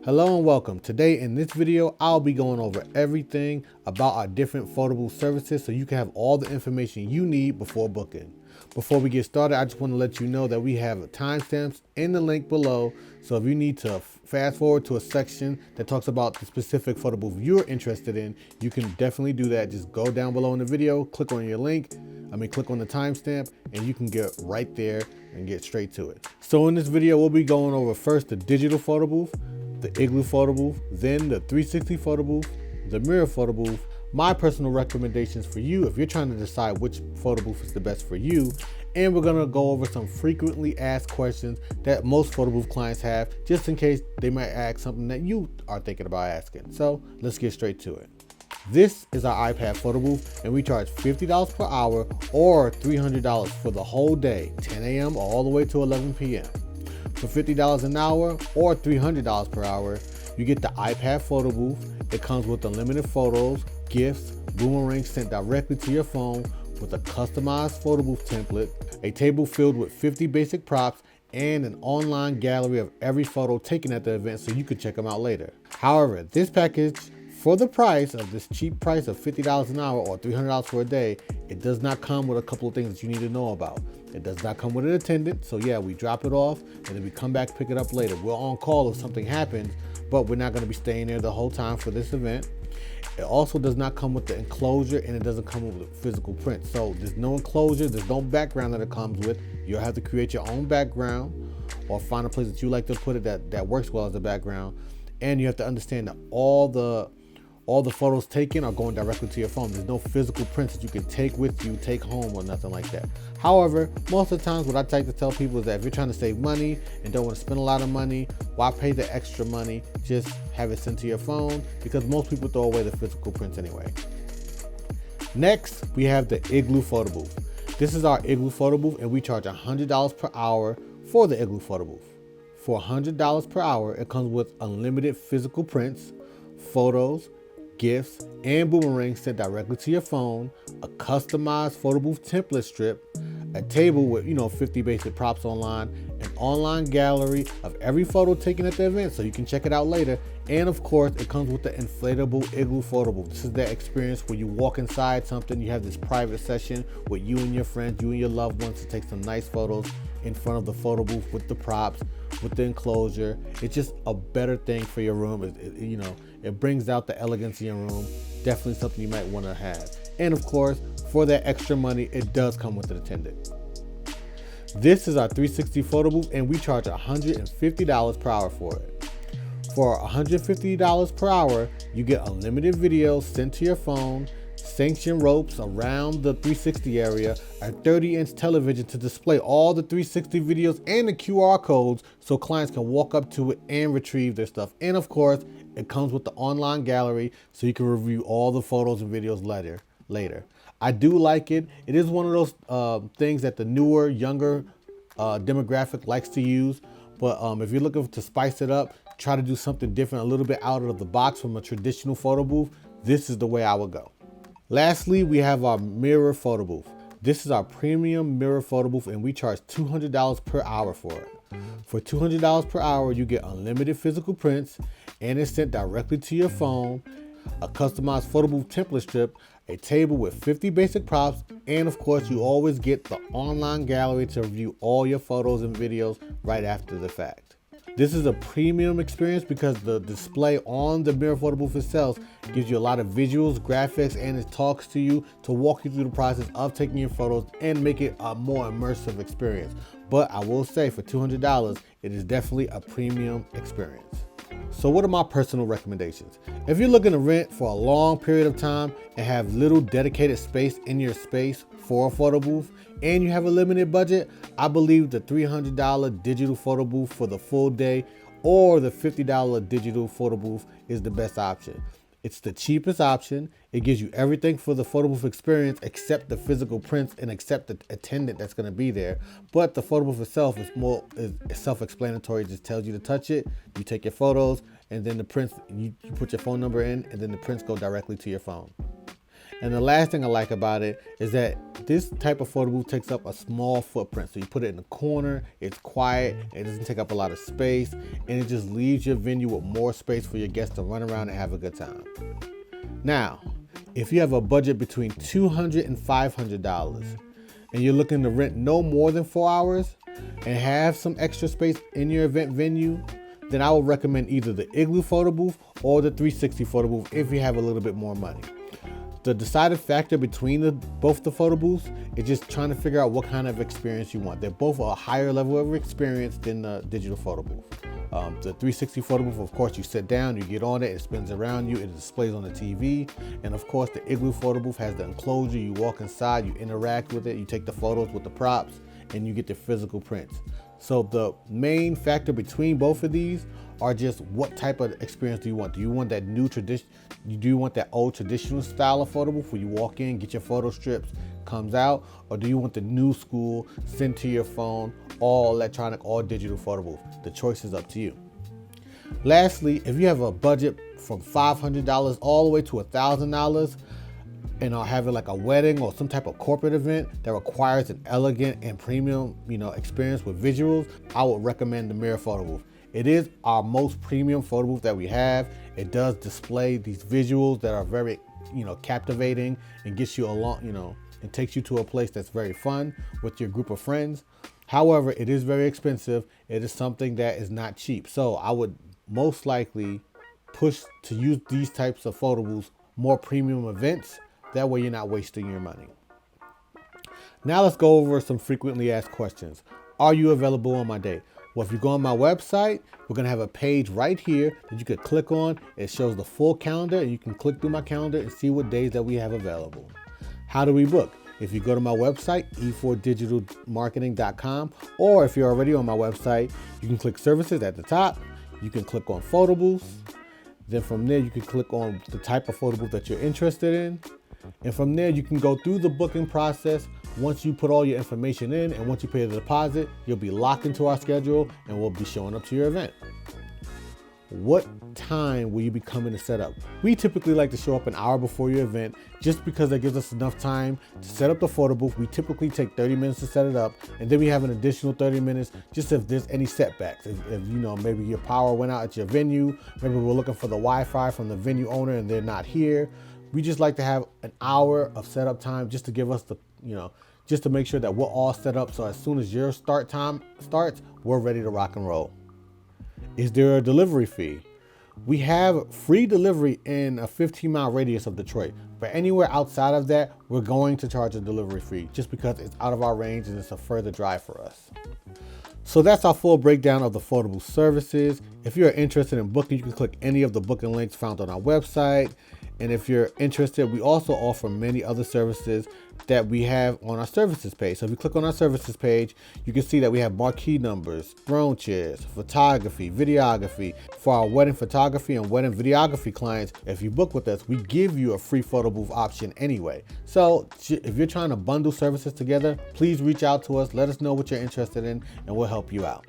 Hello and welcome. Today in this video, I'll be going over everything about our different photo booth services so you can have all the information you need before booking. Before we get started, I just want to let you know that we have timestamps in the link below. So if you need to fast forward to a section that talks about the specific photo booth you're interested in, you can definitely do that. Just go down below in the video, click on your link, click on the timestamp, and you can get right there and get straight to it. So in this video, we'll be going over first the digital photo booth, the Igloo photo booth, then the 360 photo booth, the mirror photo booth, my personal recommendations for you if you're trying to decide which photo booth is the best for you, and we're gonna go over some frequently asked questions that most photo booth clients have, just in case they might ask something that you are thinking about asking. So let's get straight to it. This is our iPad photo booth, and we charge $50 per hour or $300 for the whole day, 10 a.m. all the way to 11 p.m. For $50 an hour or $300 per hour, you get the iPad photo booth. It comes with unlimited photos, gifts, boomerangs sent directly to your phone with a customized photo booth template, a table filled with 50 basic props, and an online gallery of every photo taken at the event so you can check them out later. However, this package, for the price of this cheap price of $50 an hour or $300 for a day, it does not come with a couple of things that you need to know about. It does not come with an attendant, so yeah, we drop it off and then we come back, pick it up later. We're on call if something happens, but we're not gonna be staying there the whole time for this event. It also does not come with the enclosure, and it doesn't come with a physical print. So there's no enclosure, there's no background that it comes with. You'll have to create your own background or find a place that you like to put it that works well as a background. And you have to understand that all the photos taken are going directly to your phone. There's no physical prints that you can take with you, take home, or nothing like that. However, most of the times what I like to tell people is that if you're trying to save money and don't want to spend a lot of money, why pay the extra money? Just have it sent to your phone, because most people throw away the physical prints anyway. Next, we have the Igloo photo booth. This is our Igloo photo booth, and we charge $100 per hour for the Igloo photo booth. For $100 per hour, it comes with unlimited physical prints, photos, gifts, and boomerangs sent directly to your phone, a customized photo booth template strip, a table with 50 basic props online, an online gallery of every photo taken at the event so you can check it out later, and of course it comes with the inflatable Igloo photo booth. This is that experience where you walk inside something, you have this private session with you and your friends, you and your loved ones, to take some nice photos in front of the photo booth with the props, with the enclosure. It's just a better thing for your room. It brings out the elegance in your room. Definitely something you might want to have. And of course, for that extra money, it does come with an attendant. This is our 360 photo booth, and we charge $150 per hour for it. For $150 per hour, you get unlimited videos sent to your phone, sanctioned ropes around the 360 area, a 30-inch television to display all the 360 videos and the QR codes so clients can walk up to it and retrieve their stuff. And of course, it comes with the online gallery so you can review all the photos and videos later. I do like it. It is one of those things that the newer, younger demographic likes to use. But if you're looking to spice it up, try to do something different, a little bit out of the box from a traditional photo booth, this is the way I would go. Lastly, we have our mirror photo booth. This is our premium mirror photo booth, and we charge $200 per hour for it. For $200 per hour, you get unlimited physical prints, and it's sent directly to your phone, a customized photo booth template strip, a table with 50 basic props, and of course, you always get the online gallery to review all your photos and videos right after the fact. This is a premium experience because the display on the mirror photo booth itself gives you a lot of visuals, graphics, and it talks to you to walk you through the process of taking your photos and make it a more immersive experience. But I will say, for $200, it is definitely a premium experience. So what are my personal recommendations? If you're looking to rent for a long period of time and have little dedicated space in your space for a photo booth, and you have a limited budget, I believe the $300 digital photo booth for the full day or the $50 digital photo booth is the best option. It's the cheapest option. It gives you everything for the photo booth experience except the physical prints and except the attendant that's going to be there. But the photo booth itself is self-explanatory. It just tells you to touch it, you take your photos, and then the prints, you put your phone number in, and then the prints go directly to your phone. And the last thing I like about it is that this type of photo booth takes up a small footprint. So you put it in the corner, it's quiet, it doesn't take up a lot of space, and it just leaves your venue with more space for your guests to run around and have a good time. Now, if you have a budget between $200 and $500 and you're looking to rent no more than 4 hours and have some extra space in your event venue, then I would recommend either the Igloo photo booth or the 360 photo booth if you have a little bit more money. The decided factor between both the photo booths is just trying to figure out what kind of experience you want. They're both a higher level of experience than the digital photo booth. The 360 photo booth, of course, you sit down, you get on it, it spins around you, it displays on the TV. And of course, the Igloo photo booth has the enclosure. You walk inside, you interact with it, you take the photos with the props, and you get the physical prints. So the main factor between both of these are just what type of experience do you want? Do you want that new tradition? Do you want that old traditional style of photo booth where you walk in, get your photo strips, comes out? Or do you want the new school, send to your phone, all electronic, all digital photo booth? The choice is up to you. Lastly, if you have a budget from $500 all the way to $1,000 and are having like a wedding or some type of corporate event that requires an elegant and premium, experience with visuals, I would recommend the Mirror photo booth. It is our most premium photo booth that we have. It does display these visuals that are very, captivating and gets you along, and takes you to a place that's very fun with your group of friends. However, it is very expensive. It is something that is not cheap. So I would most likely push to use these types of photo booths, more premium events. That way you're not wasting your money. Now let's go over some frequently asked questions. Are you available on my day? Well, if you go on my website, we're going to have a page right here that you could click on. It shows the full calendar, and you can click through my calendar and see what days that we have available. How do we book? If you go to my website, e4digitalmarketing.com, or if you're already on my website, you can click services at the top. You can click on photo booths. Then from there, you can click on the type of photo booth that you're interested in. And from there, you can go through the booking process. Once you put all your information in and once you pay the deposit, you'll be locked into our schedule and we'll be showing up to your event. What time will you be coming to set up? We typically like to show up an hour before your event just because that gives us enough time to set up the photo booth. We typically take 30 minutes to set it up, and then we have an additional 30 minutes just if there's any setbacks. If maybe your power went out at your venue, maybe we're looking for the Wi-Fi from the venue owner and they're not here. We just like to have an hour of setup time just to give us the, just to make sure that we're all set up. So as soon as your start time starts, we're ready to rock and roll. Is there a delivery fee? We have free delivery in a 15-mile radius of Detroit, but anywhere outside of that, we're going to charge a delivery fee just because it's out of our range and it's a further drive for us. So that's our full breakdown of the photo booth services. If you're interested in booking, you can click any of the booking links found on our website. And if you're interested, we also offer many other services that we have on our services page. So if you click on our services page, you can see that we have marquee numbers, throne chairs, photography, videography. For our wedding photography and wedding videography clients, if you book with us, we give you a free photo booth option anyway. So if you're trying to bundle services together, please reach out to us. Let us know what you're interested in and we'll help you out.